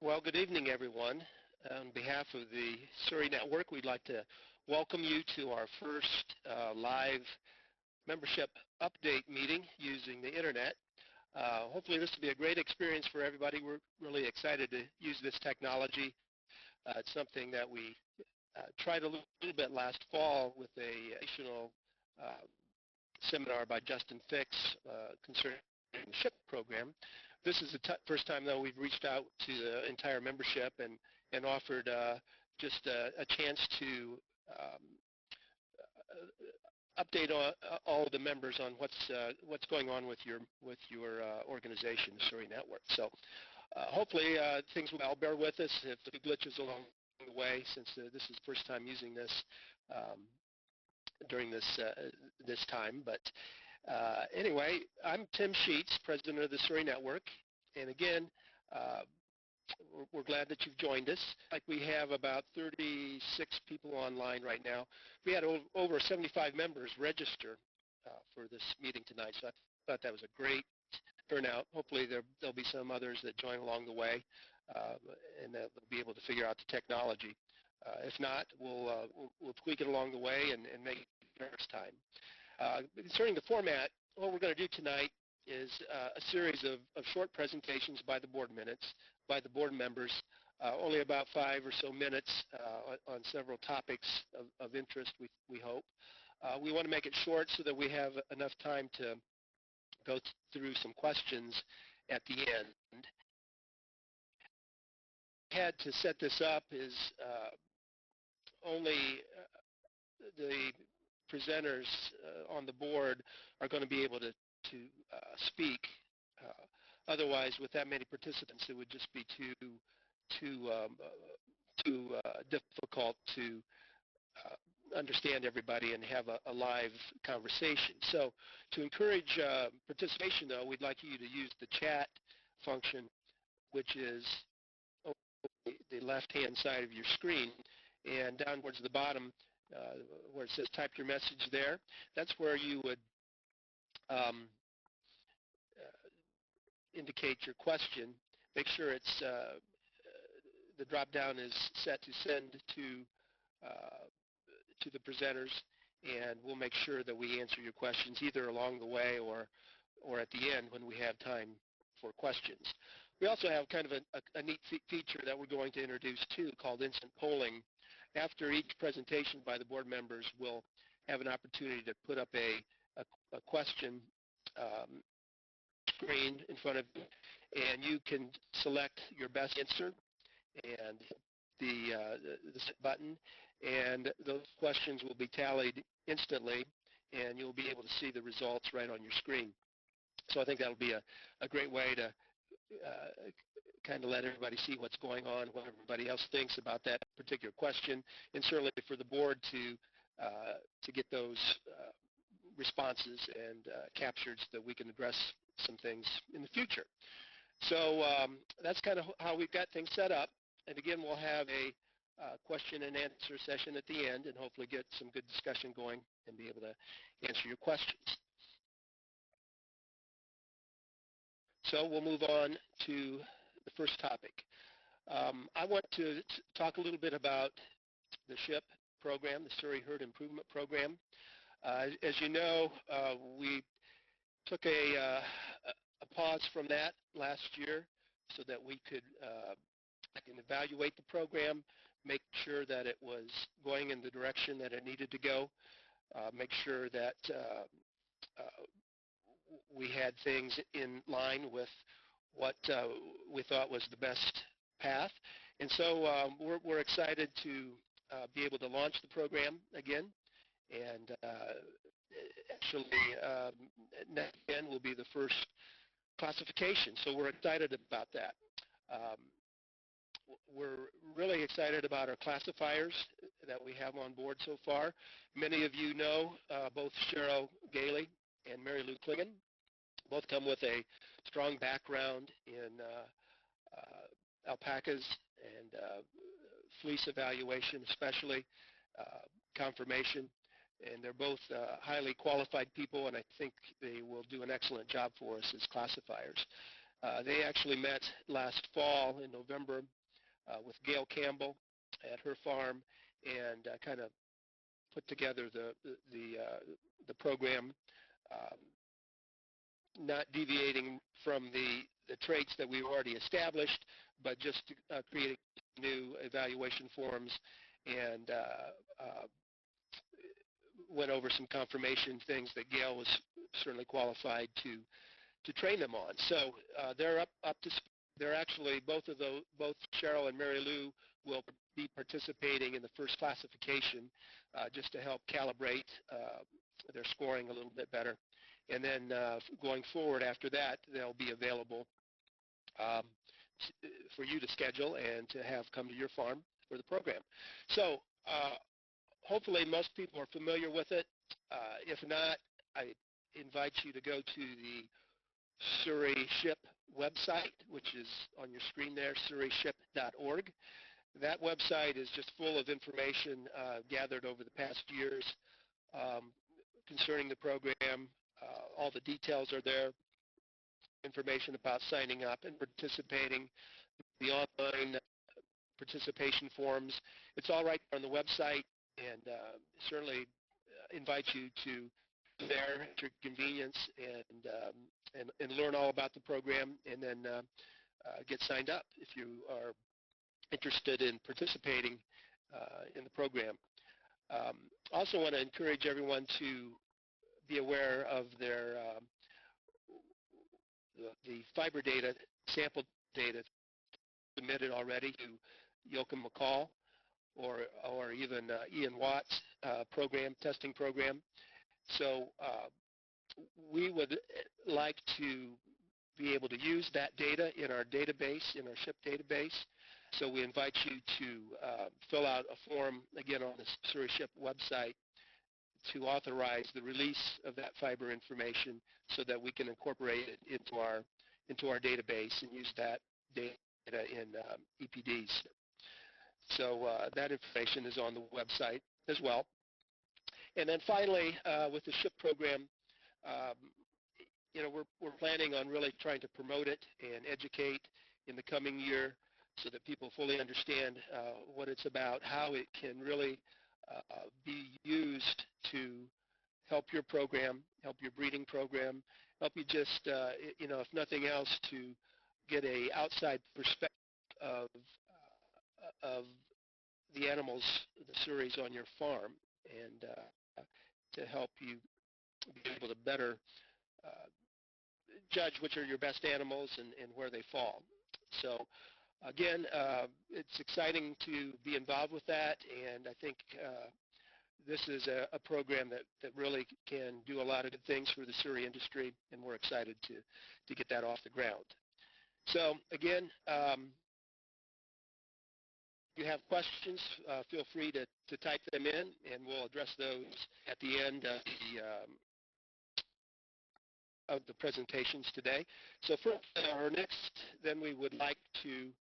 Well, good evening, everyone. On behalf of the Suri Network, we'd like to welcome you to our first live membership update meeting using the Internet. Hopefully this will be a great experience for everybody. We're really excited to use this technology. It's something that we tried a little bit last fall with a additional seminar by Justin Fix concerning the SHIP program. This is the first time, though, we've reached out to the entire membership and offered just a chance to update all of the members on what's going on with your organization, the Suri Network. So hopefully things will bear with us if the glitches along the way, since this is the first time using this during this time. But anyway, I'm Tim Sheets, president of the Suri Network, and again, we're glad that you've joined us. Like, we have about 36 people online right now. We had over 75 members register for this meeting tonight, so I thought that was a great turnout. Hopefully there'll be some others that join along the way, and that they'll be able to figure out the technology. If not, we'll tweak it along the way and make it next time. Concerning the format, what we're going to do tonight is a series of short presentations by the board members, only about 5 or so minutes on several topics of interest, we hope. We want to make it short so that we have enough time to go through some questions at the end. Had to set this up is only the presenters on the board are going to be able to speak. Otherwise, with that many participants, it would just be too difficult to understand everybody and have a live conversation. So to encourage participation, though, we'd like you to use the chat function, which is on the left-hand side of your screen, and down towards the bottom where it says type your message there. That's where you would indicate your question. Make sure it's the drop down is set to send to the presenters, and we'll make sure that we answer your questions either along the way or at the end when we have time for questions. We also have kind of a neat feature that we're going to introduce too, called instant polling. After each presentation by the board members, we'll have an opportunity to put up a question screen in front of you, and you can select your best answer and the button, and those questions will be tallied instantly, and you'll be able to see the results right on your screen. So I think that'll be a great way to kind of let everybody see what's going on, what everybody else thinks about that particular question, and certainly for the board to get those responses and captured so that we can address some things in the future. So that's kind of how we've got things set up. And again, we'll have a question and answer session at the end and hopefully get some good discussion going and be able to answer your questions. So we'll move on to the first topic. I want to talk a little bit about the SHIP program, the Surrey Herd Improvement Program. As you know, we took a pause from that last year so that we could evaluate the program, make sure that it was going in the direction that it needed to go, make sure that we had things in line with what we thought was the best path. And so we're excited to be able to launch the program again. And actually, next weekend will be the first classification, so we're excited about that. We're really excited about our classifiers that we have on board so far. Many of you know both Cheryl Gailey and Mary Lou Klingon. Both come with a strong background in alpacas and fleece evaluation, especially confirmation. And they're both highly qualified people, and I think they will do an excellent job for us as classifiers. They actually met last fall in November with Gail Campbell at her farm and kind of put together the program, um, not deviating from the traits that we've already established, but just creating new evaluation forms and went over some confirmation things that Gail was certainly qualified to train them on. So they're up to speed. They're actually both Cheryl and Mary Lou will be participating in the first classification just to help calibrate their scoring a little bit better. And then going forward after that, they'll be available for you to schedule and to have come to your farm for the program. So hopefully most people are familiar with it. If not, I invite you to go to the Surrey SHIP website, which is on your screen there, surreyship.org. That website is just full of information gathered over the past years concerning the program. All the details are there, information about signing up and participating, the online participation forms. It's all right on the website, and certainly invite you to there at your convenience and learn all about the program, and then get signed up if you are interested in participating in the program. Also want to encourage everyone to be aware of their the fiber data, sample data submitted already to Yoakum McCall or even Ian Watt's testing program. So we would like to be able to use that data in our database, in our SHIP database. So we invite you to fill out a form, again, on the Surrey SHIP website to authorize the release of that fiber information so that we can incorporate it into our database and use that data in EPDs. So that information is on the website as well. And then finally, with the SHIP program, we're planning on really trying to promote it and educate in the coming year so that people fully understand what it's about, how it can really be used to help your program, help your breeding program, help you just, if nothing else, to get a outside perspective of the animals, the Surreys on your farm, and to help you be able to better judge which are your best animals and where they fall. So again, it's exciting to be involved with that, and I think this is a program that really can do a lot of good things for the Surrey industry, and we're excited to get that off the ground. So again, if you have questions, feel free to type them in, and we'll address those at the end of the presentations today. So for our next, then we would like to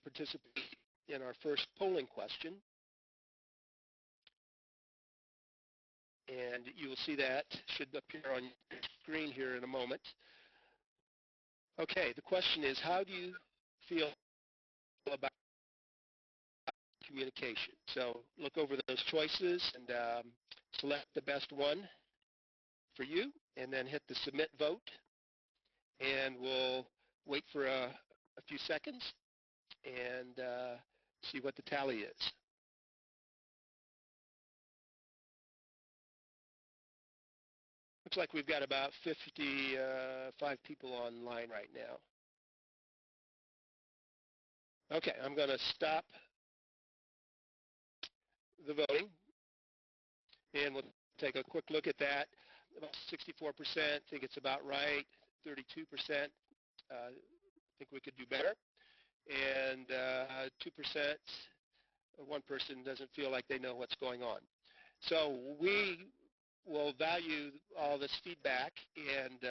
participate in our first polling question. And you will see that should appear on your screen here in a moment. Okay, the question is, how do you feel about communication? So look over those choices and select the best one for you, and then hit the submit vote, and we'll wait for a few seconds and see what the tally is. Looks like we've got about 55 people online right now. Okay, I'm going to stop the voting, and we'll take a quick look at that. About 64% think it's about right, 32% think we could do better, and 2%, one person doesn't feel like they know what's going on. So we will value all this feedback, and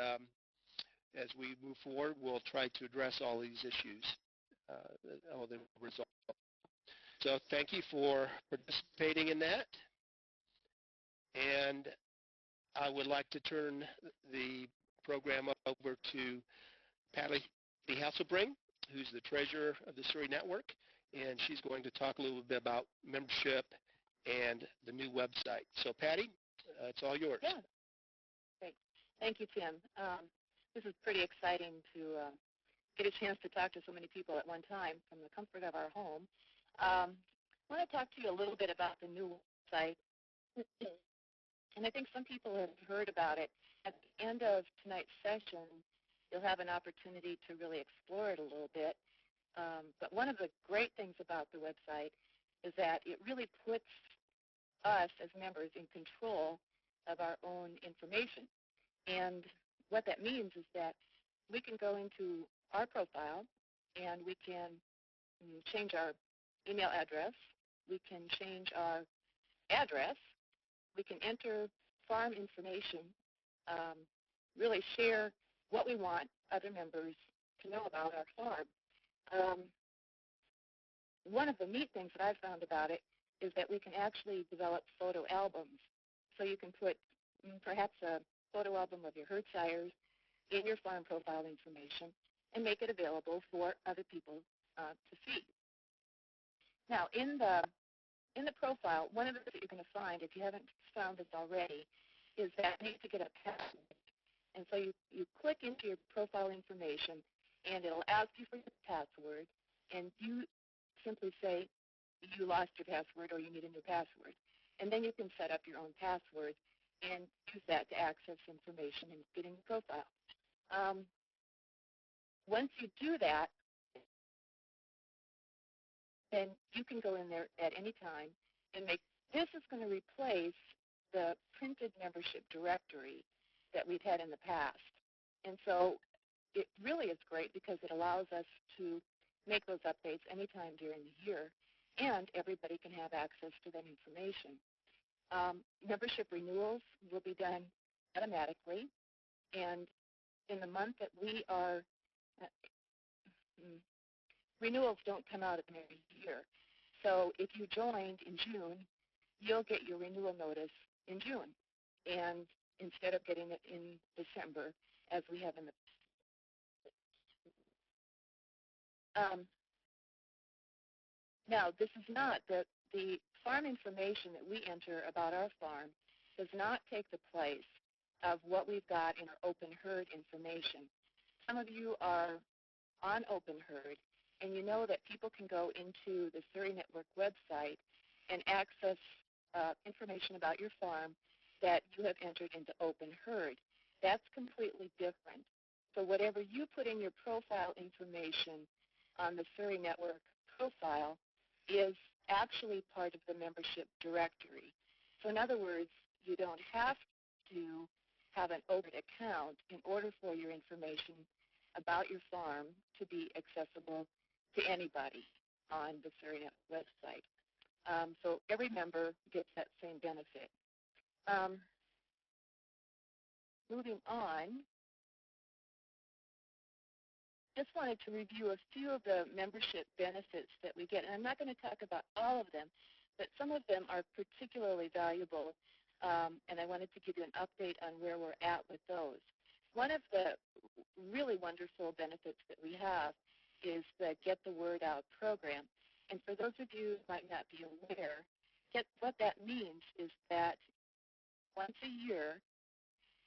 as we move forward, we'll try to address all these issues, all the results. So thank you for participating in that, and I would like to turn the program over to Patty Hasselbring, who's the treasurer of the Suri Network, and she's going to talk a little bit about membership and the new website. So, Patty, it's all yours. Yeah, great. Thank you, Tim. This is pretty exciting to get a chance to talk to so many people at one time from the comfort of our home. I want to talk to you a little bit about the new website. And I think some people have heard about it. At the end of tonight's session, you'll have an opportunity to really explore it a little bit. But one of the great things about the website is that it really puts us as members in control of our own information. And what that means is that we can go into our profile and we can change our email address, we can change our address, we can enter farm information, really share what we want other members to know about our farm. One of the neat things that I've found about it is that we can actually develop photo albums. So you can put perhaps a photo album of your herd sires in your farm profile information and make it available for other people to see. Now, in the profile, one of the things that you're going to find, if you haven't found this already, is that you need to get a password. And so you click into your profile information, and it'll ask you for your password, and you simply say you lost your password or you need a new password. And then you can set up your own password and use that to access information and get in your profile. Once you do that, then you can go in there at any time and this is going to replace the printed membership directory that we've had in the past. And so it really is great because it allows us to make those updates anytime during the year, and everybody can have access to that information. Membership renewals will be done automatically, and in the month that we are, renewals don't come out every year. So if you joined in June, you'll get your renewal notice in June, and instead of getting it in December as we have in the now, this is not the farm information that we enter about our farm does not take the place of what we've got in our open herd information. Some of you are on open herd, and you know that people can go into the Suri Network website and access information about your farm that you have entered into open herd. That's completely different. So whatever you put in your profile information on the Suri Network profile is actually part of the membership directory. So in other words, you don't have to have an open account in order for your information about your farm to be accessible to anybody on the Suri Network website. So every member gets that same benefit. Moving on, just wanted to review a few of the membership benefits that we get. And I'm not going to talk about all of them, but some of them are particularly valuable, and I wanted to give you an update on where we're at with those. One of the really wonderful benefits that we have is the Get the Word Out program. And for those of you who might not be aware, what that means is that once a year,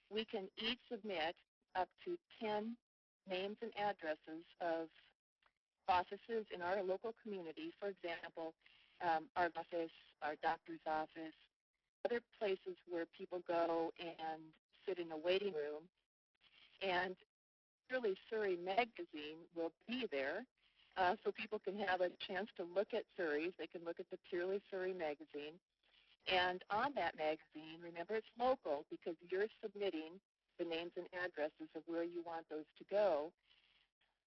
we can each submit up to 10 names and addresses of offices in our local community. For example, our office, our doctor's office, other places where people go and sit in a waiting room. And Surrey magazine will be there, so people can have a chance to look at Surrey's. They can look at the Purely Surrey magazine. And on that magazine, remember it's local because you're submitting the names and addresses of where you want those to go.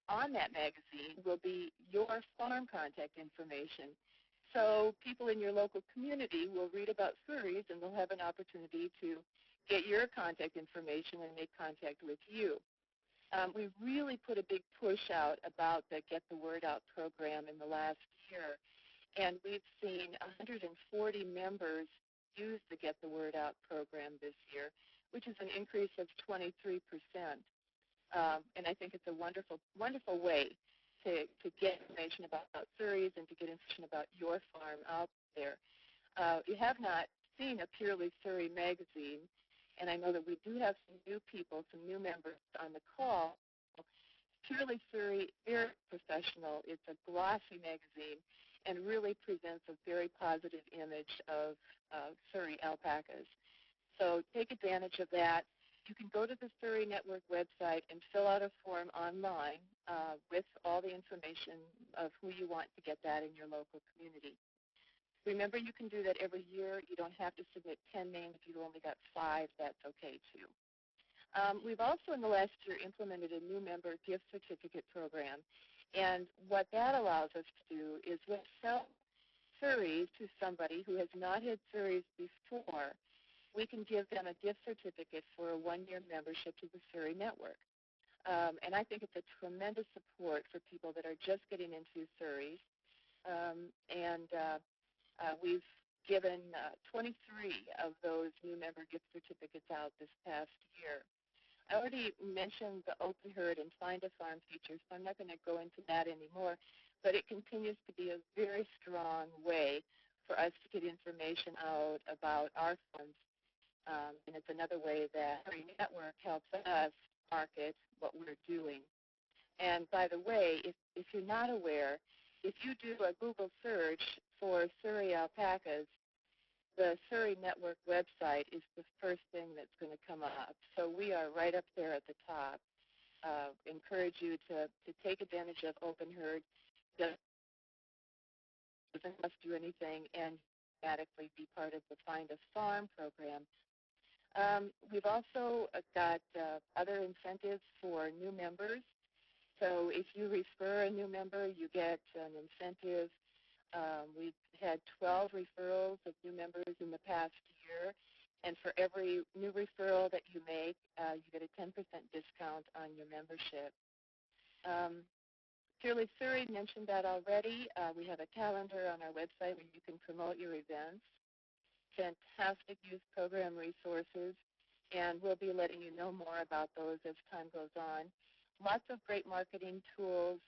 On that magazine will be your farm contact information. So people in your local community will read about Surrey's, and they'll have an opportunity to get your contact information and make contact with you. We really put a big push out about the Get the Word Out program in the last year, and we've seen 140 members use the Get the Word Out program this year, which is an increase of 23%. And I think it's a wonderful, wonderful way to get information about Surrey's and to get information about your farm out there. You have not seen a Purely Surrey magazine, and I know that we do have some new people, some new members on the call. Purely Surrey, very professional. It's a glossy magazine and really presents a very positive image of Surrey alpacas. So take advantage of that. You can go to the Suri Network website and fill out a form online with all the information of who you want to get that in your local community. Remember, you can do that every year. You don't have to submit 10 names. If you've only got 5, that's okay too. We've also in the last year implemented a new member gift certificate program. And what that allows us to do is we'll sell Surreys to somebody who has not had Surreys before. We can give them a gift certificate for a 1-year membership to the Suri Network. And I think it's a tremendous support for people that are just getting into Surreys. We've given 23 of those new member gift certificates out this past year. I already mentioned the Open Herd and Find a Farm features, so I'm not going to go into that anymore, but it continues to be a very strong way for us to get information out about our farms. And it's another way that our network helps us market what we're doing. And by the way, if you're not aware, if you do a Google search for Surrey alpacas, the Suri Network website is the first thing that's going to come up. So we are right up there at the top. Encourage you to take advantage of Open Herd. Doesn't must do anything and automatically be part of the Find a Farm program. We've also got other incentives for new members. So if you refer a new member, you get an incentive. We've had 12 referrals of new members in the past year, and for every new referral that you make, you get a 10% discount on your membership. Purely Surrey mentioned that already. We have a calendar on our website where you can promote your events. Fantastic youth program resources, and we'll be letting you know more about those as time goes on. Lots of great marketing tools.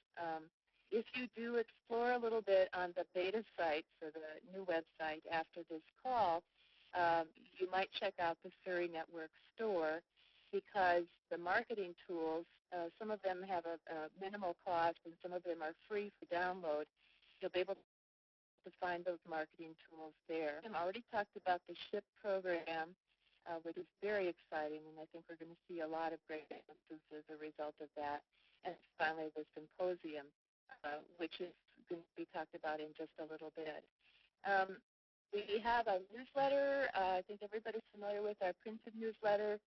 If you do explore a little bit on the beta site for the new website after this call, you might check out the Suri Network store because the marketing tools, some of them have a minimal cost and some of them are free for download. You'll be able to find those marketing tools there. I already talked about the SHIP program, which is very exciting, and I think we're going to see a lot of great advances as a result of that. And finally, the symposium, which is going to be talked about in just a little bit. We have a newsletter. I think everybody's familiar with our printed newsletter.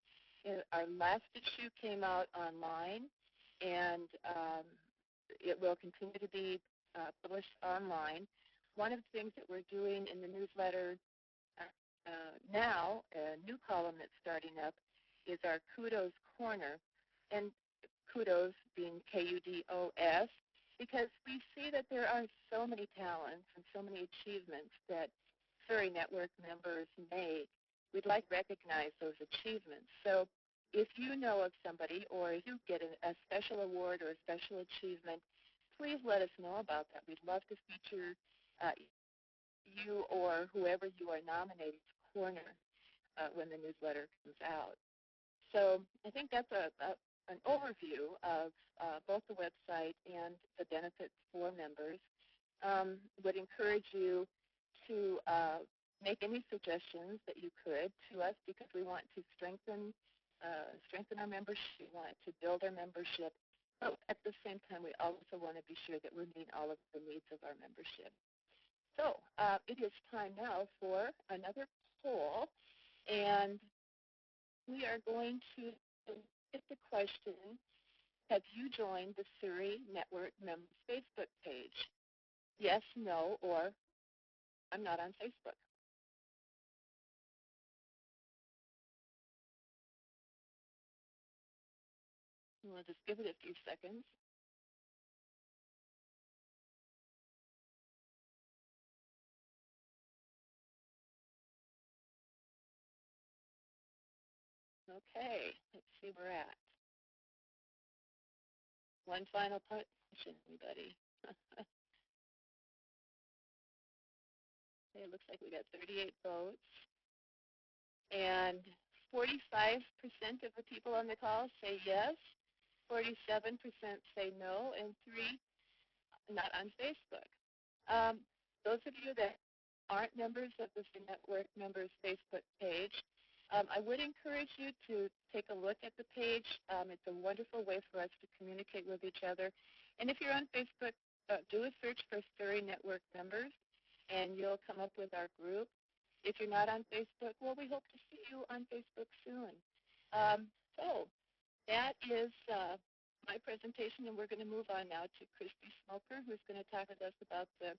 Our last issue came out online, and it will continue to be published online. One of the things that we're doing in the newsletter now, a new column that's starting up, is our Kudos Corner, and Kudos being Kudos, because we see that there are so many talents and so many achievements that Suri Network members make. We'd like to recognize those achievements. So if you know of somebody or if you get a special award or a special achievement, please let us know about that. We'd love to feature you or whoever you are nominated to corner when the newsletter comes out. So I think that's an overview of both the website and the benefits for members. Would encourage you to make any suggestions that you could to us because we want to strengthen our membership. We want to build our membership. But at the same time, we also want to be sure that we're meeting all of the needs of our membership. So it is time now for another poll, and we are going to get the question, have you joined the Suri Network members Facebook page? Yes, no, or I'm not on Facebook. We'll just give it a few seconds. Okay, let's see where we're at. one final question, anybody? Okay, it looks like we got 38 votes. And 45% of the people on the call say yes, 47% say no, and 3 not on Facebook. Those of you that aren't members of the Suri Network members Facebook page, I would encourage you to take a look at the page. It's a wonderful way for us to communicate with each other. And if you're on Facebook, do a search for Suri Network members, and you'll come up with our group. If you're not on Facebook, well, we hope to see you on Facebook soon. So that is my presentation, and we're going to move on now to Christy Smoker, who's going to talk with us about the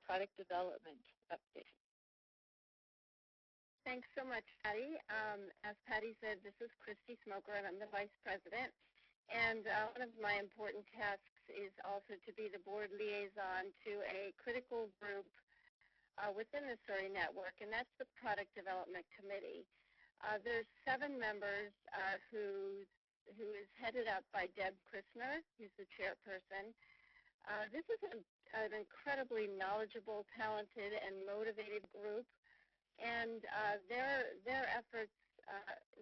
product development update. Thanks so much, Patty. As Patty said, this is Christy Smoker, and I'm the Vice President. And one of my important tasks is also to be the board liaison to a critical group within the Suri Network, and that's the Product Development Committee. There's 7 members who is headed up by Deb Christner, who's the chairperson. This is an incredibly knowledgeable, talented, and motivated group, and their efforts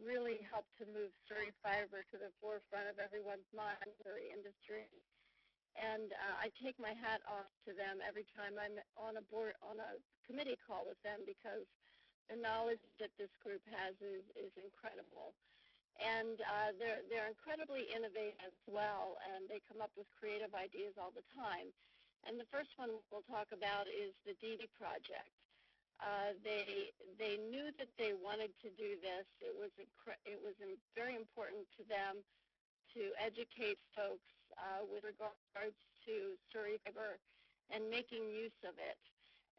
really help to move Surrey fiber to the forefront of everyone's mind, Surrey industry. And I take my hat off to them every time I'm on a committee call with them, because the knowledge that this group has is incredible. And they're incredibly innovative as well, and they come up with creative ideas all the time. And the first one we'll talk about is the DVD project. They knew that they wanted to do this. It was very important to them to educate folks with regards to Surrey fiber and making use of it.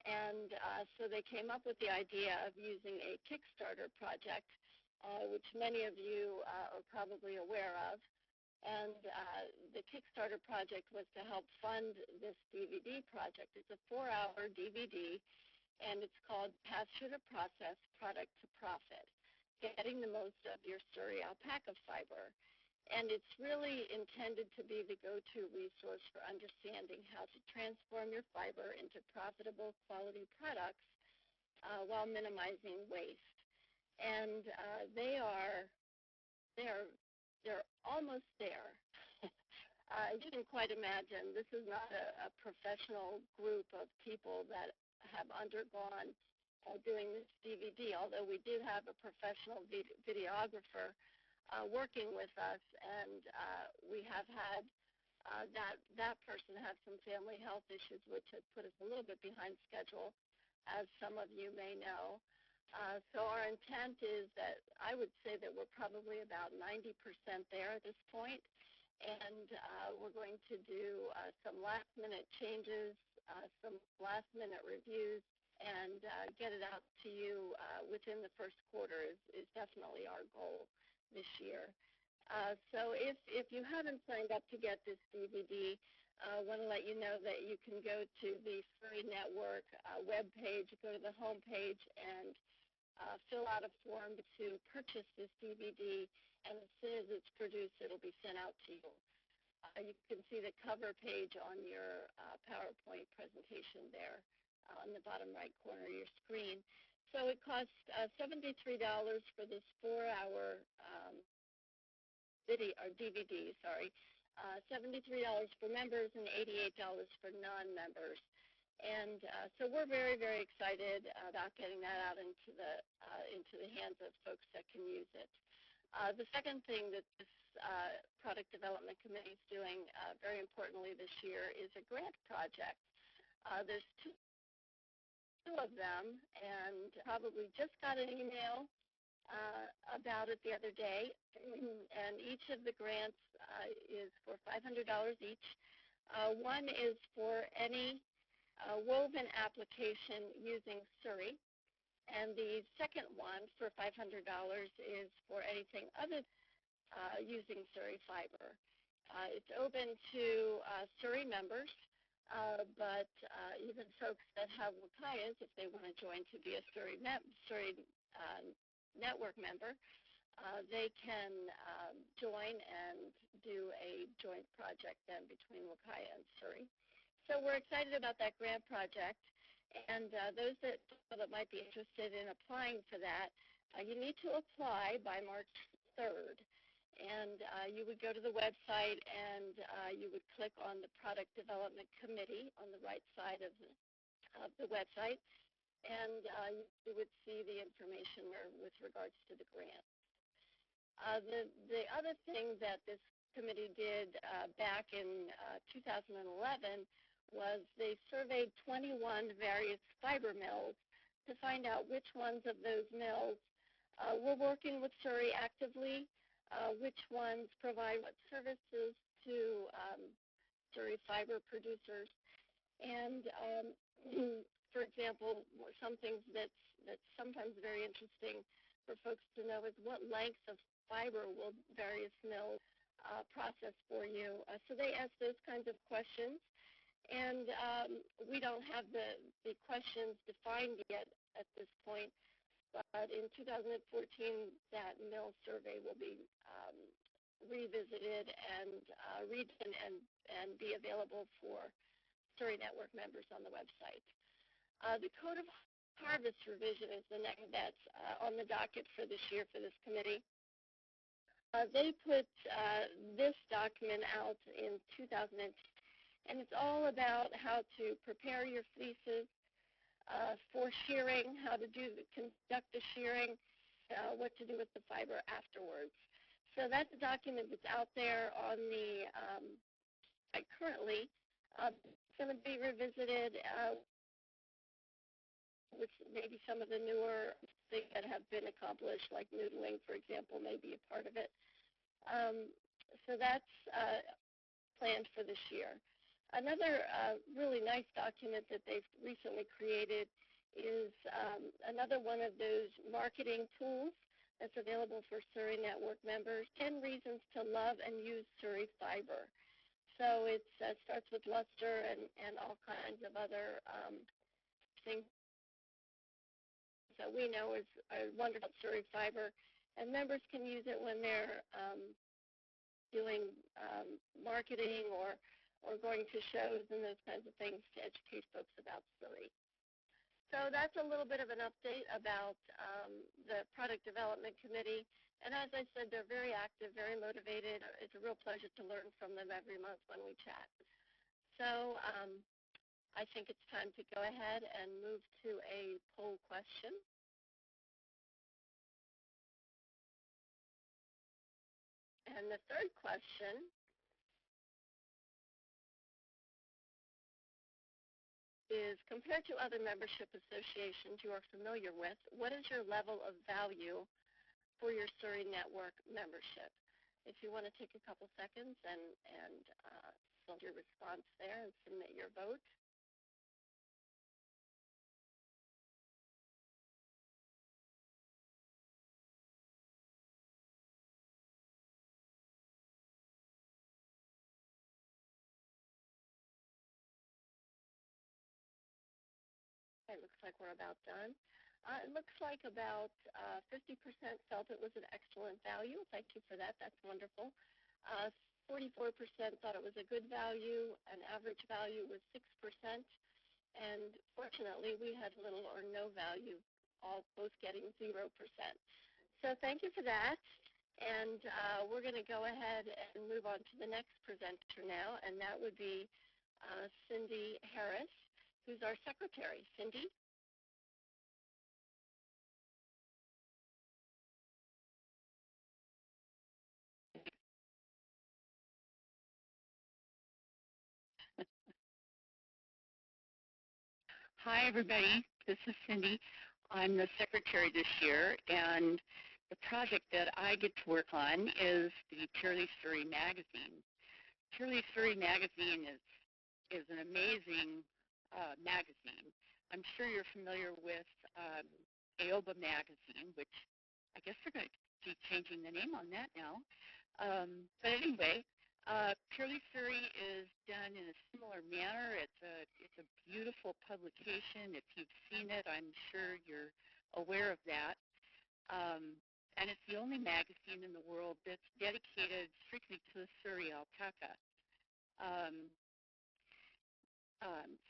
And so they came up with the idea of using a Kickstarter project, which many of you are probably aware of. And the Kickstarter project was to help fund this DVD project. It's a 4-hour DVD, and it's called Pasture to Process, Product to Profit, Getting the Most of Your Surrey Alpaca Fiber. And it's really intended to be the go-to resource for understanding how to transform your fiber into profitable quality products while minimizing waste. And they're almost there. You can quite imagine, this is not a professional group of people that have undergone doing this DVD, although we did have a professional videographer working with us, and we have had that person have some family health issues, which has put us a little bit behind schedule, as some of you may know. So our intent is that I would say that we're probably about 90% there at this point, and we're going to do some last-minute changes, some last-minute reviews, and get it out to you within the first quarter is definitely our goal this year. So if you haven't signed up to get this DVD, I want to let you know that you can go to the Suri Network webpage, go to the home page, and fill out a form to purchase this DVD, and as soon as it's produced, it'll be sent out to you. You can see the cover page on your PowerPoint presentation there on the bottom right corner of your screen. So it costs $73 for this 4-hour DVD, $73 for members and $88 for non-members. And so we're very, very excited about getting that out into the hands of folks that can use it. The second thing that this Product Development Committee is doing very importantly this year is a grant project. There's two of them, and probably just got an email about it the other day, and each of the grants is for $500 each. One is for any woven application using Surrey, and the second one for $500 is for anything other using Surrey fiber. It's open to Surrey members, but even folks that have Wakayas, if they want to join to be a Suri Network member, they can join and do a joint project then between Wakaya and Surrey. So we're excited about that grant project. And those that might be interested in applying for that, you need to apply by March 3rd. And you would go to the website and you would click on the Product Development Committee on the right side of the website, and you would see the information with regards to the grant. The other thing that this committee did back in 2011 was they surveyed 21 various fiber mills to find out which ones of those mills were working with Surrey actively, which ones provide what services to Surrey fiber producers. And, for example, some things that's sometimes very interesting for folks to know is what lengths of fiber will various mills process for you. So they ask those kinds of questions. And we don't have the questions defined yet at this point, but in 2014, that mill survey will be revisited and redone and be available for Suri Network members on the website. The Code of Harvest revision is the next that's on the docket for this year for this committee. They put this document out in 2010. And it's all about how to prepare your fleeces for shearing, how to conduct the shearing, what to do with the fiber afterwards. So that's a document that's out there on the site currently. It's going to be revisited with maybe some of the newer things that have been accomplished, like noodling, for example, may be a part of it. So that's planned for this year. Another really nice document that they've recently created is another one of those marketing tools that's available for Suri Network members, 10 Reasons to Love and Use Surrey Fiber. So it starts with luster and all kinds of other things that we know is wonderful Surrey Fiber, and members can use it when they're doing marketing or going to shows and those kinds of things to educate folks about Surrey. So that's a little bit of an update about the Product Development Committee. And as I said, they're very active, very motivated. It's a real pleasure to learn from them every month when we chat. So I think it's time to go ahead and move to a poll question. And the third question is, compared to other membership associations you are familiar with, what is your level of value for your Suri Network membership? If you want to take a couple seconds and send your response there and submit your vote. It looks like we're about done. It looks like about 50% felt it was an excellent value. Thank you for that. That's wonderful. 44% thought it was a good value. An average value was 6%. And fortunately, we had little or no value, both getting 0%. So thank you for that. And we're going to go ahead and move on to the next presenter now, and that would be Cindi Harris, who's our secretary. Cindi? Hi, everybody. This is Cindi. I'm the secretary this year, and the project that I get to work on is the Purely Surrey magazine. Purely Surrey magazine is an amazing magazine. I'm sure you're familiar with Aoba magazine, which I guess they're going to be changing the name on that now. But anyway, Purely Surrey is done in a similar manner. It's a beautiful publication. If you've seen it, I'm sure you're aware of that. and it's the only magazine in the world that's dedicated strictly to the Surrey alpaca.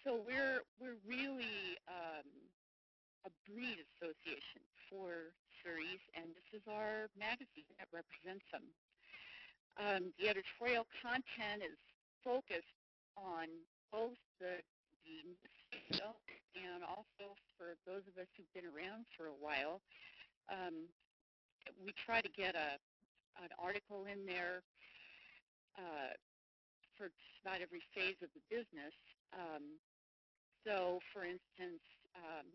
So we're really a breed association for Surreys, and this is our magazine that represents them. The editorial content is focused on both the and also for those of us who've been around for a while. We try to get an article in there for just about every phase of the business. So, for instance,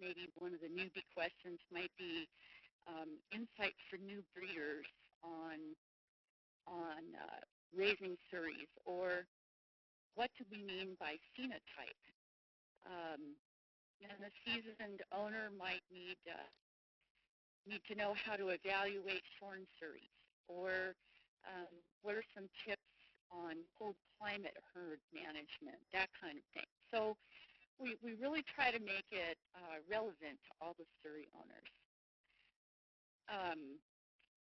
maybe one of the newbie questions might be insights for new breeders on raising Surreys, or what do we mean by phenotype? And a seasoned owner might need to know how to evaluate shorn Surreys, or what are some tips on cold climate herd management, that kind of thing. So we really try to make it relevant to all the Surrey owners.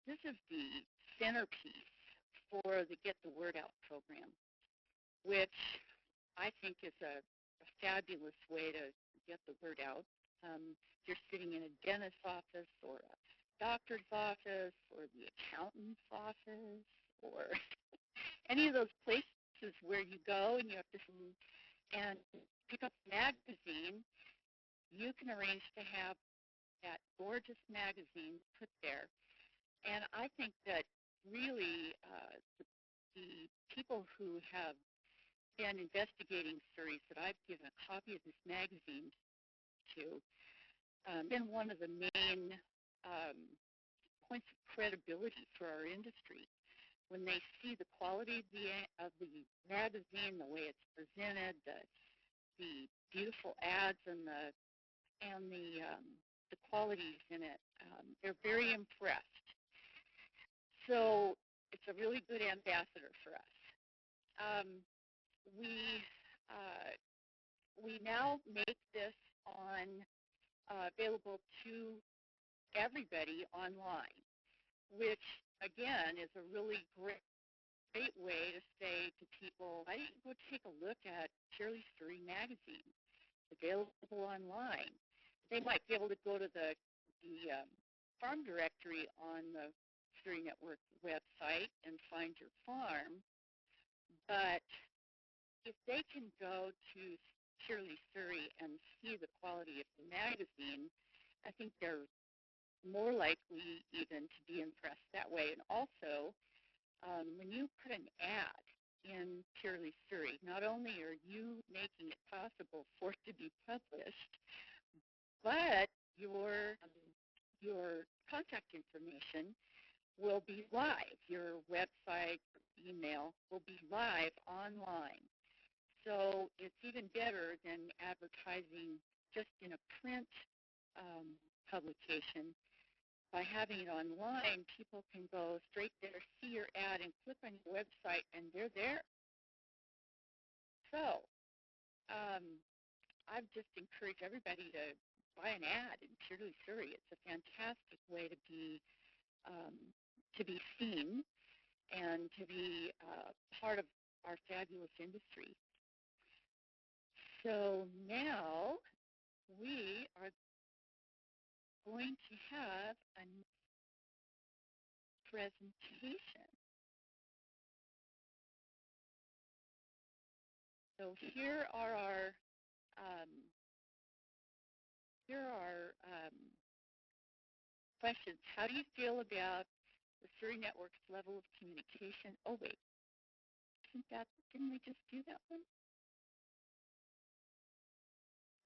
This is the centerpiece for the Get the Word Out program, which I think is a fabulous way to get the word out. If you're sitting in a dentist's office or a doctor's office or the accountant's office or any of those places where you go and you have to and pick up a magazine, you can arrange to have that gorgeous magazine put there. And I think that really the people who have been investigating Surreys that I've given a copy of this magazine to, been one of the main points of credibility for our industry. When they see the quality of the magazine, the way it's presented, the beautiful ads, and the qualities in it, they're very impressed. So it's a really good ambassador for us. We now make this available to everybody online, which again is a really great way to say to people, why don't you go take a look at Purely Surrey magazine? It's available online. They might be able to go to the farm directory on the Suri Network website and find your farm, but if they can go to Purely Surrey and see the quality of the magazine, I think they're more likely even to be impressed that way. And also, when you put an ad in Purely Surrey, not only are you making it possible for it to be published, but your contact information will be live. Your website, email will be live online. So it's even better than advertising just in a print publication. By having it online, people can go straight there, see your ad, and click on your website, and they're there. So I've just encouraged everybody to buy an ad in Purely Surrey. It's a fantastic way to be seen and to be part of our fabulous industry. So now we are going to have a presentation. So here are our questions. How do you feel about the Suri Network's level of communication? Oh wait, didn't we just do that one?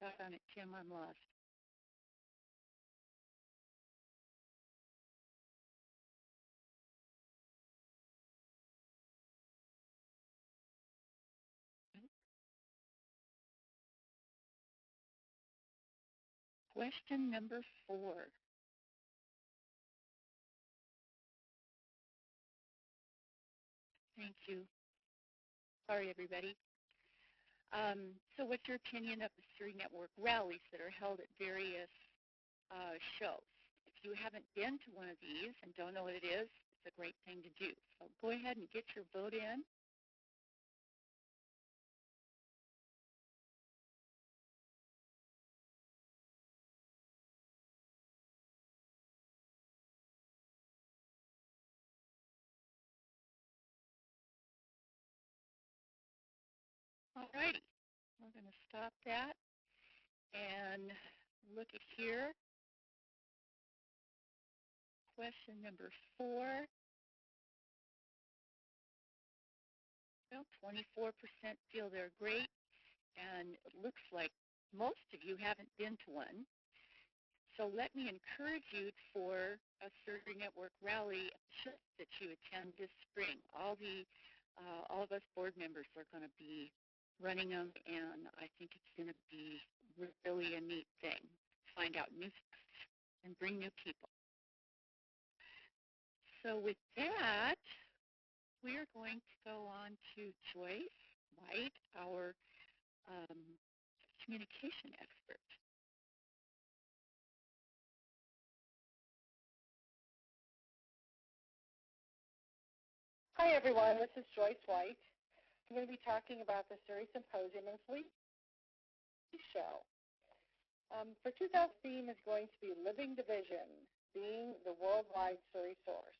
Got on it, Tim. I'm lost. Question number 4. Thank you. Sorry, everybody. So what's your opinion of the Suri Network rallies that are held at various shows? you haven't been to one of these and don't know what it is, it's a great thing to do. So go ahead and get your vote in. All righty. We're going to stop that and look at here. Question number 4. Well, 24% feel they're great, and it looks like most of you haven't been to one. So let me encourage you for a Suri Network rally that you attend this spring. All of us board members are going to be running them, and I think it's going to be really a neat thing. Find out new stuff and bring new people. So with that, we are going to go on to Joyce White, our communication expert. Hi, everyone. This is Joyce White. I'm going to be talking about the Surrey Symposium and Fleet Show. For 2000, theme is going to be Living Division, being the worldwide Surrey source.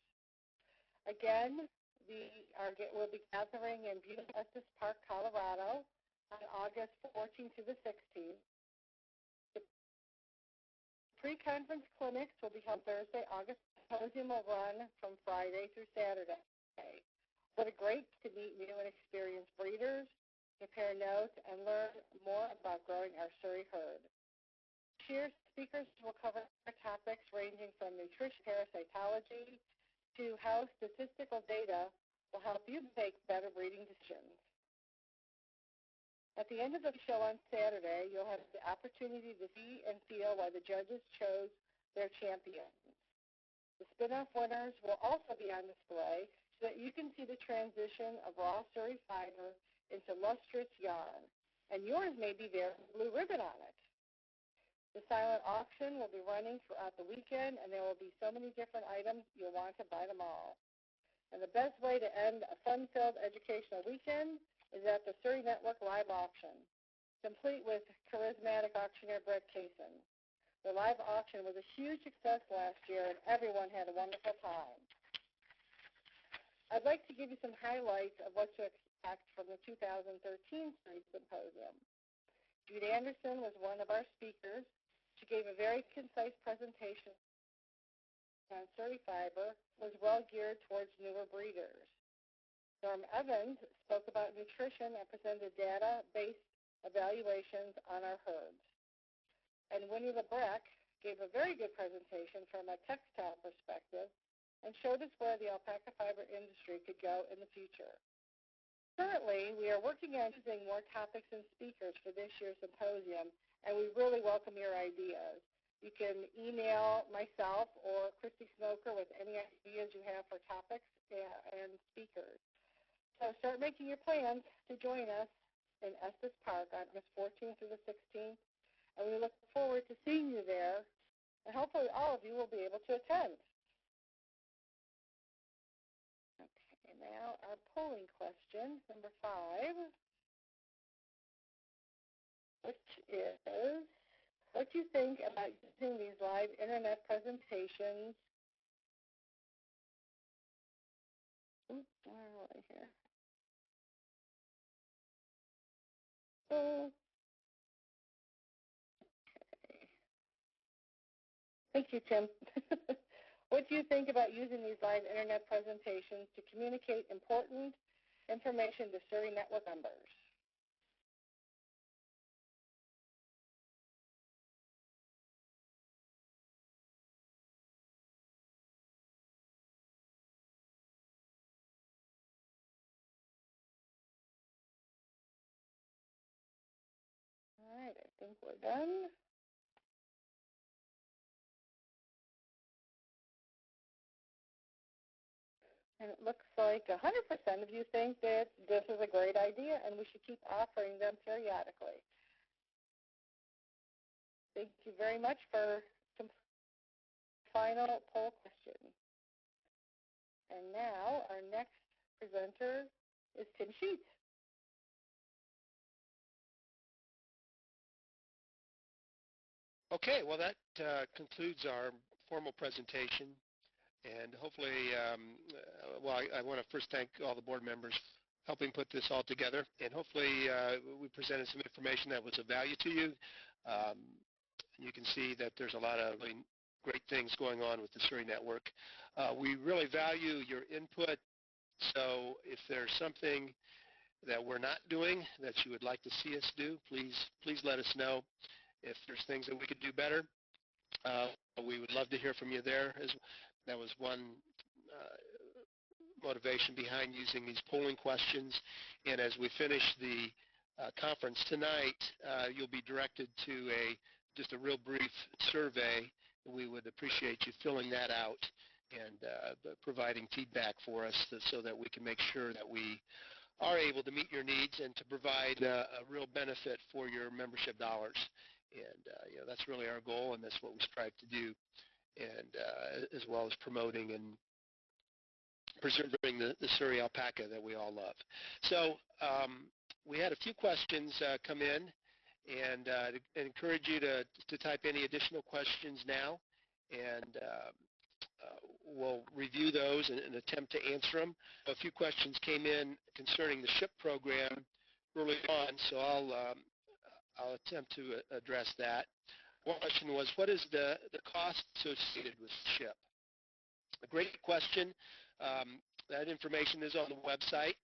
Again, we'll be gathering in beautiful Estes Park, Colorado on August 14th to the 16th. The pre-conference clinics will be held Thursday, August. The symposium will run from Friday through Saturday. What a great to meet new and experienced breeders, compare notes, and learn more about growing our Surrey herd. This year's speakers will cover topics ranging from nutrition, parasitology, to how statistical data will help you make better breeding decisions. At the end of the show on Saturday, you'll have the opportunity to see and feel why the judges chose their champions. The spin-off winners will also be on display so that you can see the transition of raw Surrey fiber into lustrous yarn, and yours may be there with a blue ribbon on it. The silent auction will be running throughout the weekend, and there will be so many different items you'll want to buy them all. And the best way to end a fun-filled educational weekend is at the Suri Network live auction, complete with charismatic auctioneer Brett Kaysen. The live auction was a huge success last year, and everyone had a wonderful time. I'd like to give you some highlights of what to expect from the 2013 Surrey Symposium. Jude Anderson was one of our speakers. She gave a very concise presentation on Surrey fiber, was well geared towards newer breeders. Norm Evans spoke about nutrition and presented data-based evaluations on our herds. And Winnie LeBrecq gave a very good presentation from a textile perspective and showed us where the alpaca fiber industry could go in the future. Currently, we are working on using more topics and speakers for this year's symposium, and we really welcome your ideas. You can email myself or Christy Smoker with any ideas you have for topics and speakers. So start making your plans to join us in Estes Park on August 14th through the 16th, and we look forward to seeing you there, and hopefully all of you will be able to attend. Okay, now our polling question, number 5, which is, what do you think about using these live internet presentations? Oops, where am I here? Okay. Thank you, Tim. What do you think about using these live internet presentations to communicate important information to Suri Network members? All right, I think we're done. And it looks like 100% of you think that this is a great idea and we should keep offering them periodically. Thank you very much for final poll question. And now our next presenter is Tim Sheets. Okay, well that concludes our formal presentation, and hopefully, I want to first thank all the board members helping put this all together, and hopefully we presented some information that was of value to you. You can see that there's a lot of really great things going on with the Suri Network. We really value your input, so if there's something that we're not doing that you would like to see us do, please let us know. If there's things that we could do better, we would love to hear from you there. That was one motivation behind using these polling questions. And as we finish the conference tonight, you'll be directed to just a real brief survey. We would appreciate you filling that out and providing feedback for us so that we can make sure that we are able to meet your needs and to provide a real benefit for your membership dollars. And that's really our goal, and that's what we strive to do, and as well as promoting and preserving the Surrey alpaca that we all love. So we had a few questions come in, and I encourage you to type any additional questions now, and we'll review those and attempt to answer them. A few questions came in concerning the SHIP program early on, so I'll attempt to address that. One question was, what is the cost associated with SHIP? A great question. That information is on the website,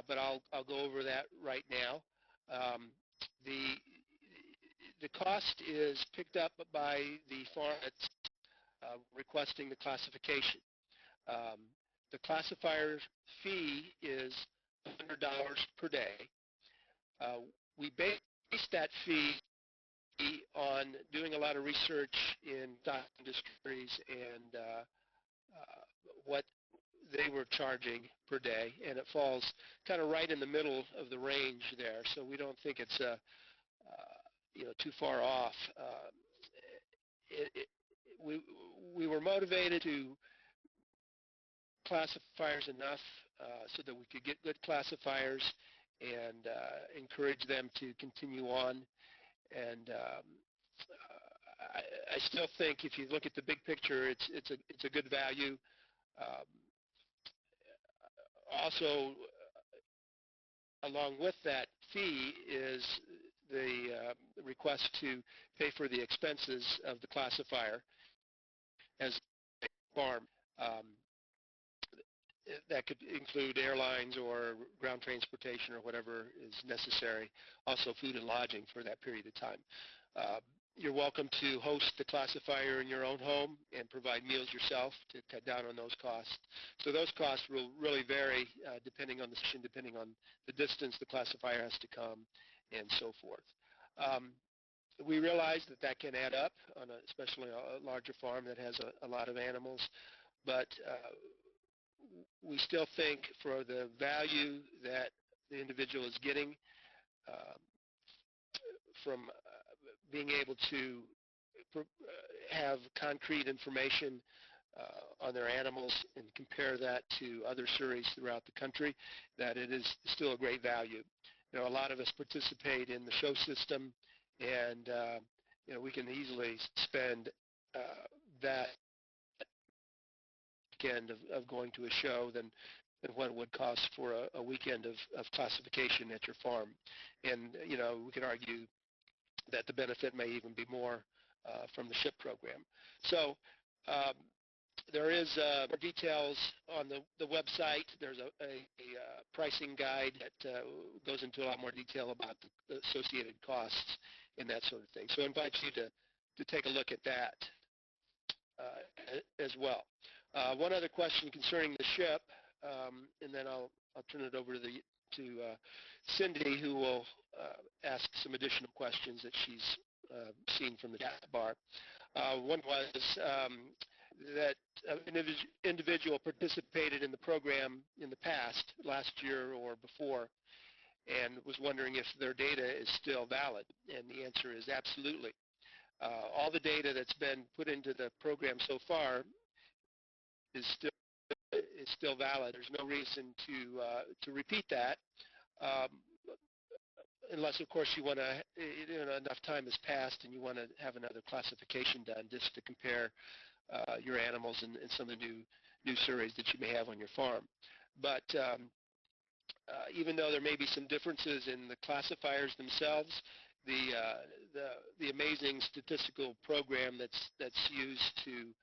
but I'll go over that right now. The cost is picked up by the farm that's requesting the classification. The classifier fee is $100 per day. We base that fee on doing a lot of research in stock industries and what they were charging per day, and it falls kind of right in the middle of the range there. So we don't think it's too far off. We were motivated to classifiers enough so that we could get good classifiers and encourage them to continue on. And I still think if you look at the big picture, it's a good value. Also, along with that fee is the request to pay for the expenses of the classifier as a farm. That could include airlines or ground transportation or whatever is necessary, also food and lodging for that period of time. You're welcome to host the classifier in your own home and provide meals yourself to cut down on those costs. So those costs will really vary depending on the station, depending on the distance the classifier has to come, and so forth. We realize that can add up, on especially a larger farm that has a lot of animals, but we still think for the value that the individual is getting from being able to have concrete information on their animals and compare that to other Surreys throughout the country, that it is still a great value. A lot of us participate in the show system, and we can easily spend that weekend of going to a show than what it would cost for a weekend of classification at your farm. And we could argue that the benefit may even be more from the SHIP program. So there is more details on the website. There's a pricing guide that goes into a lot more detail about the associated costs and that sort of thing. So I invite you to take a look at that as well. One other question concerning the SHIP, and then I'll turn it over to Cindi, who will ask some additional questions that she's seen from the chat bar. One was that an individual participated in the program in the past, last year or before, and was wondering if their data is still valid, and the answer is absolutely. All the data that's been put into the program so far is still valid. There's no reason to repeat that, um, unless, of course, you want to, enough time has passed and you want to have another classification done just to compare your animals and some of the new Surreys that you may have on your farm. But even though there may be some differences in the classifiers themselves, the amazing statistical program that's used to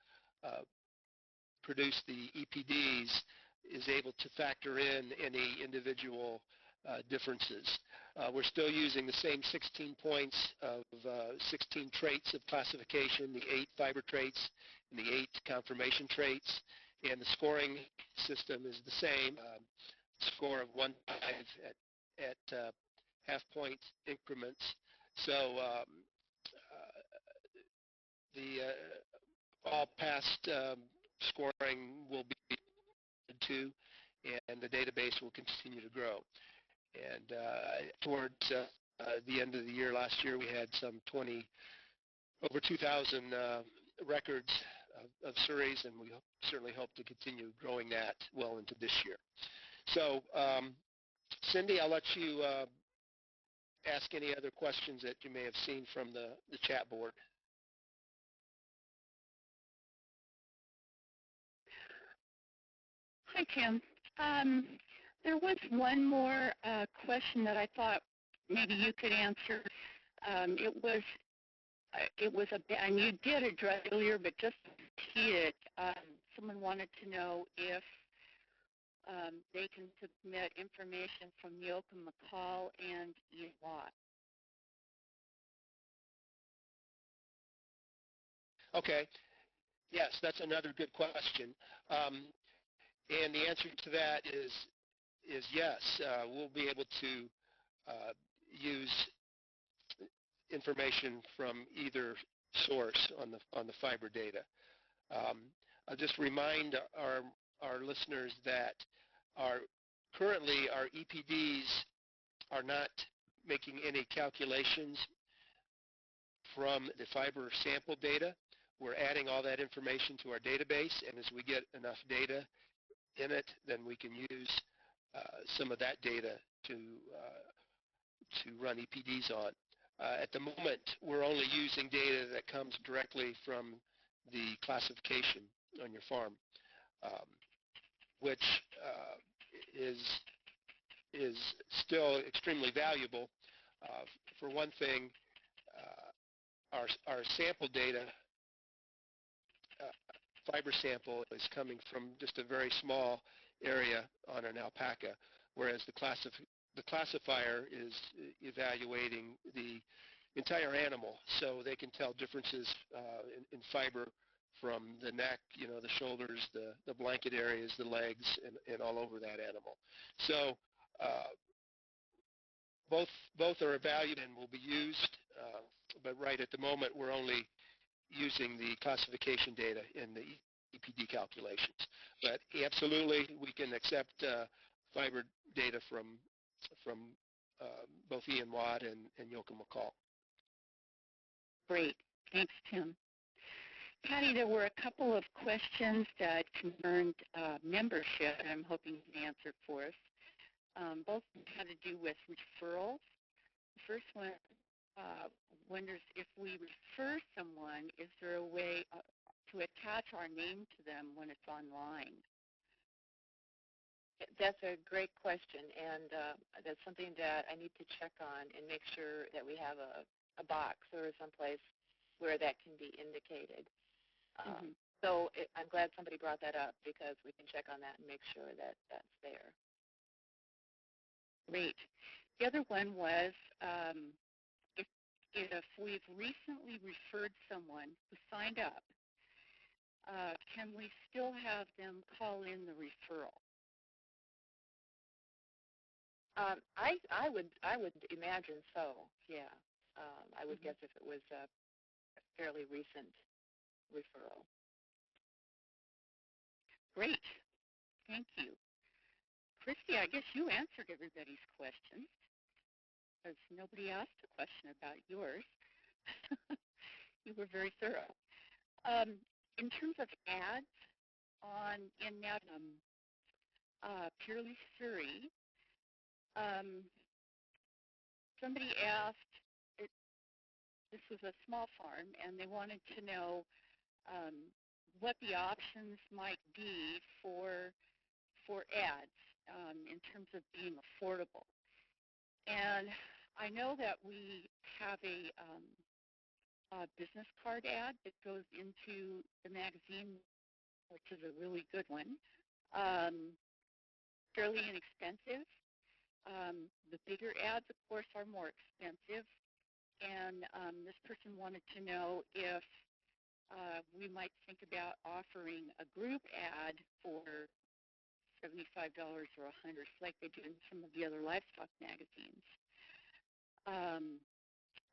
produce the EPDs is able to factor in any individual differences. We're still using the same 16 points of 16 traits of classification, the 8 fiber traits and the 8 conformation traits, and the scoring system is the same. Score of 1 to 5 at half-point increments. So all past scoring will be to, and the database will continue to grow. And towards the end of the year, last year, we had over 2,000 records of Surreys, and we certainly hope to continue growing that well into this year. So, Cindi, I'll let you ask any other questions that you may have seen from the chat board. Hi, Tim. There was one more question that I thought maybe you could answer. It was a bit, and you did address it earlier, but just to repeat it, someone wanted to know if they can submit information from Yoakum McCall and Ian Watt. Okay. Yes, that's another good question. And the answer to that is yes. We'll be able to use information from either source on the fiber data. I'll just remind our listeners that currently our EPDs are not making any calculations from the fiber sample data. We're adding all that information to our database, and as we get enough data in it, then we can use some of that data to run EPDs on. At the moment, we're only using data that comes directly from the classification on your farm, which is still extremely valuable. For one thing, our sample data, fiber sample, is coming from just a very small area on an alpaca, whereas the classifier is evaluating the entire animal, so they can tell differences in fiber from the neck, the shoulders, the blanket areas, the legs, and all over that animal. So both are valued and will be used, but right at the moment we're only using the classification data in the EPD calculations. But absolutely, we can accept fiber data from both Ian Watt and Yoakum McCall. Great. Thanks, Tim. Patty, there were a couple of questions that concerned membership, and I'm hoping you can answer for us. Both had to do with referrals. The first one wonders if we refer someone, is there a way to attach our name to them when it's online? That's a great question, and that's something that I need to check on and make sure that we have a box or someplace where that can be indicated. So I'm glad somebody brought that up, because we can check on that and make sure that that's there. Great. The other one was if we've recently referred someone who signed up, can we still have them call in the referral? I would imagine so. Yeah. I would guess if it was a fairly recent referral. Great. Thank you. Christy, I guess you answered everybody's questions, because nobody asked a question about yours. You were very thorough. In terms of ads in Purely Surrey, somebody asked, this was a small farm, and they wanted to know what the options might be for ads in terms of being affordable. And I know that we have a business card ad that goes into the magazine, which is a really good one, fairly inexpensive. The bigger ads, of course, are more expensive. And this person wanted to know if we might think about offering a group ad for $75 or $100, like they do in some of the other livestock magazines.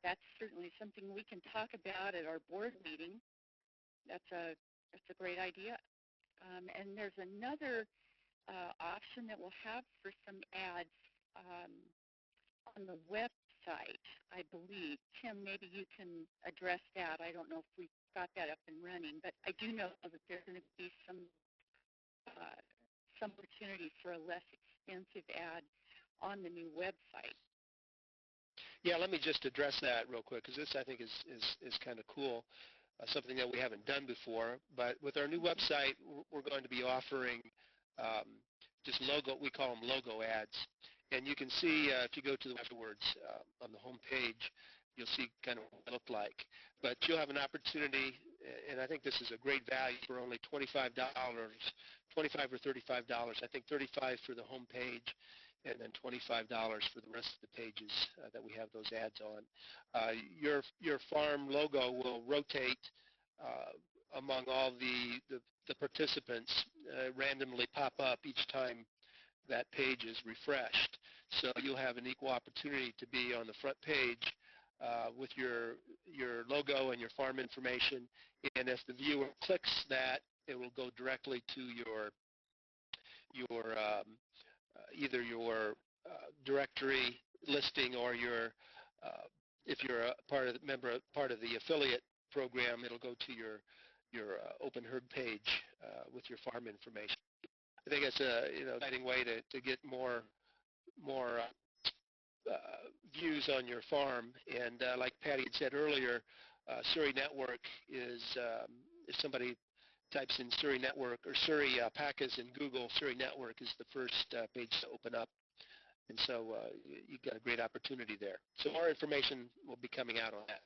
That's certainly something we can talk about at our board meeting. That's a great idea. And there's another option that we'll have for some ads on the website, I believe. Tim, maybe you can address that. I don't know if we got that up and running, but I do know that there's going to be some opportunity for a less expensive ad on the new website. Yeah, let me just address that real quick, because this, I think, is kind of cool, something that we haven't done before. But with our new website, we're going to be offering just logo, we call them logo ads. And you can see, if you go to the afterwards on the home page, you'll see kind of what it looked like. But you'll have an opportunity, and I think this is a great value for only $25, $25 or $35. I think $35 for the home page, and then $25 for the rest of the pages that we have those ads on. Your farm logo will rotate among all the participants, randomly pop up each time that page is refreshed. So you'll have an equal opportunity to be on the front page with your logo and your farm information. And if the viewer clicks that, it will go directly to your either your directory listing or your if you're a part of the affiliate program, it'll go to your open herd page with your farm information. I think it's a exciting way to get more views on your farm. And like Patty had said earlier, Suri Network is if somebody types in Suri Network or Suri alpacas in Google, Suri Network is the first page to open up. And so you've got a great opportunity there. So more information will be coming out on that.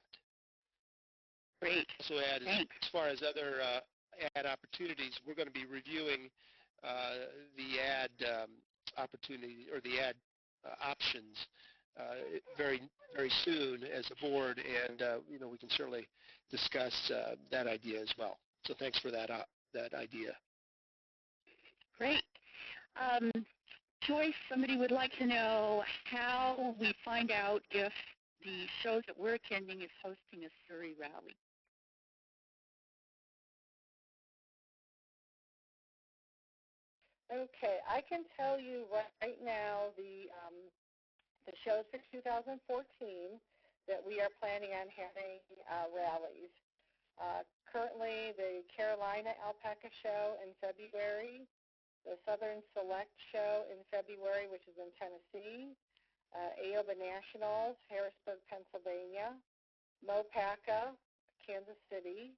Great. Also add, as far as other ad opportunities, we're going to be reviewing the ad opportunity or the ad options very soon as a board, and we can certainly discuss that idea as well. So thanks for that idea. Great. Joyce, somebody would like to know how we find out if the shows that we're attending is hosting a Surrey rally. Okay, I can tell you right now the shows for 2014 that we are planning on having rallies. Currently, the Carolina Alpaca Show in February, the Southern Select Show in February, which is in Tennessee, Aoba Nationals, Harrisburg, Pennsylvania, Mopaca, Kansas City,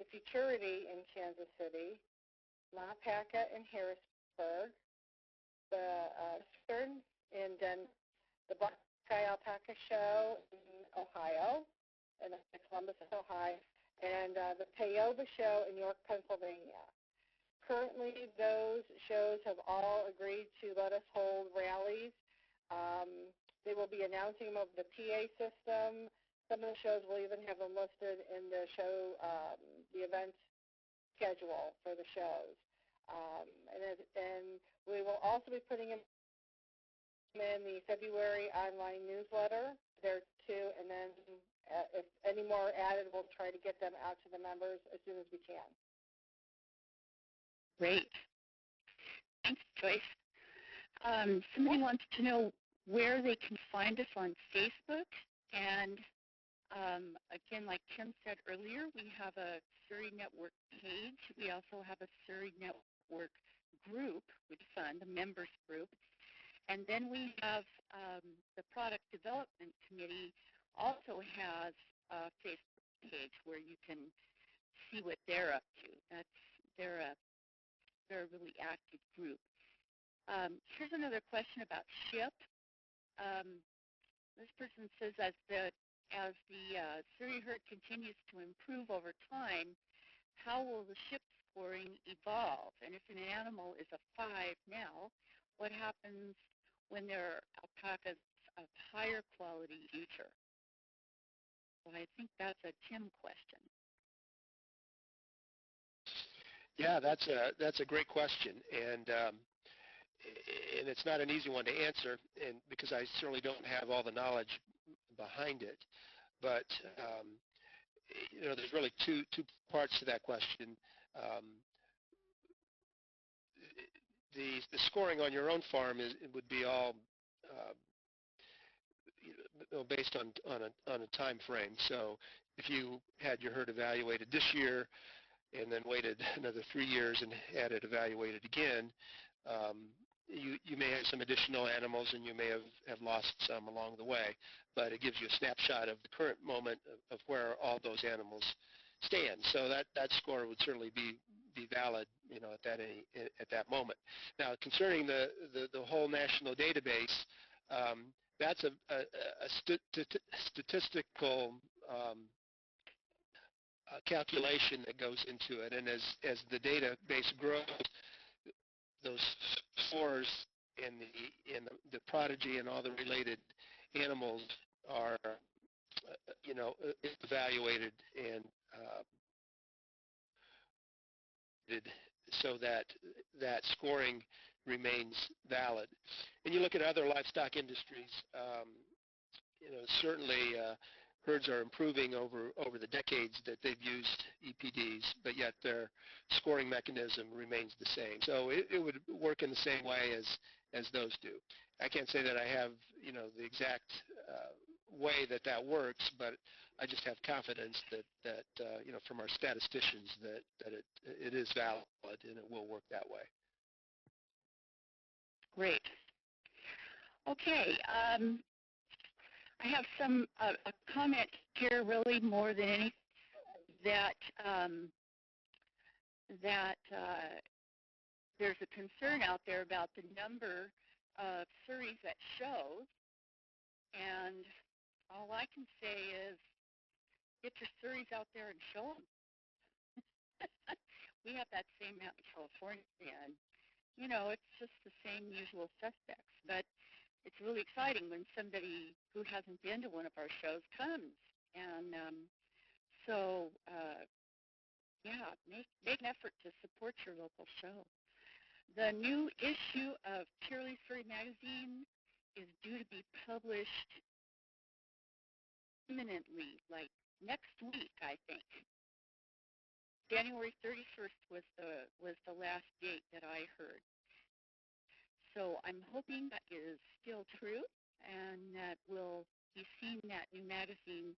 the Futurity in Kansas City, Mopaca in Harrisburg, the Western in Denver, the Buckeye Alpaca Show in Ohio, in Columbus, Ohio, and the Payoba Show in York, Pennsylvania. Currently, those shows have all agreed to let us hold rallies. They will be announcing them over the PA system. Some of the shows will even have them listed in the show, the event schedule for the shows. And we will also be putting them in the February online newsletter there too, and then if any more are added, we'll try to get them out to the members as soon as we can. Great. Thanks, Joyce. Somebody wants to know where they can find us on Facebook and Again, like Tim said earlier, we have a Suri Network page. We also have a Suri Network group, which is fun, the members group. And then we have the Product Development Committee also has a Facebook page where you can see what they're up to. They're a really active group. Here's another question about SHIP. This person says, as the Surrey herd continues to improve over time, how will the SHIP scoring evolve? And if an animal is a 5 now, what happens when there are alpacas of higher quality in the future? Well, I think that's a Tim question. Yeah, that's a great question, and it's not an easy one to answer, and because I certainly don't have all the knowledge behind it. But there's really two parts to that question. The scoring on your own farm would be all based on a time frame. So if you had your herd evaluated this year and then waited another 3 years and had it evaluated again, you may have some additional animals and you may have lost some along the way, but it gives you a snapshot of the current moment of where all those animals stand. So that score would certainly be valid, at that moment. Now, concerning the whole national database, that's a statistical calculation that goes into it, and as the database grows, those scores and the prodigy and all the related animals are evaluated and so that scoring remains valid. And you look at other livestock industries, certainly herds are improving over the decades that they've used EPDs, but yet their scoring mechanism remains the same. So it would work in the same way as those do. I can't say that I have the exact way that works, but I just have confidence that from our statisticians that it is valid and it will work that way. Great. Okay. I have a comment here, really more than anything, that there's a concern out there about the number of Surreys at shows, and all I can say is get your Surreys out there and show them. We have that same out in California, and it's just the same usual suspects, but it's really exciting when somebody who hasn't been to one of our shows comes. And make an effort to support your local show. The new issue of Purely Surrey magazine is due to be published imminently, like next week, I think. January 31st was the last date that I heard. So I'm hoping that is still true and that we'll be seeing that new magazine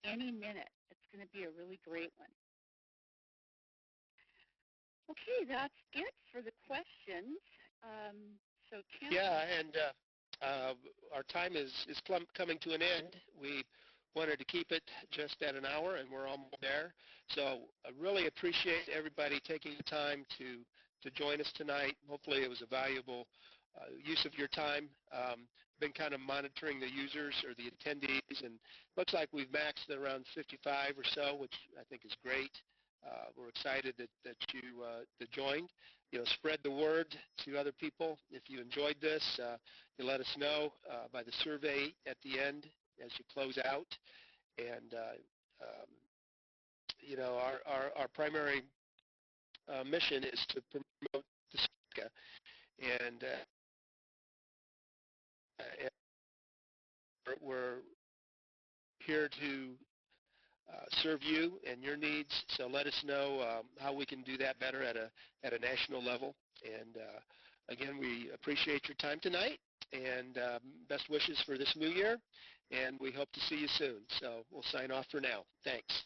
any minute. It's going to be a really great one. Okay, that's it for the questions. So Tim? Yeah, and our time is coming to an end. We wanted to keep it just at an hour, and we're almost there. So I really appreciate everybody taking the time to join us tonight. Hopefully it was a valuable use of your time. Been kind of monitoring the users or the attendees, and looks like we've maxed at around 55 or so, which I think is great. We're excited that you joined. Spread the word to other people. If you enjoyed this, you let us know by the survey at the end as you close out. And our primary mission is to promote the SPCA, and we're here to serve you and your needs. So let us know how we can do that better at a national level. And again, we appreciate your time tonight, and best wishes for this new year. and we hope to see you soon. So we'll sign off for now. Thanks.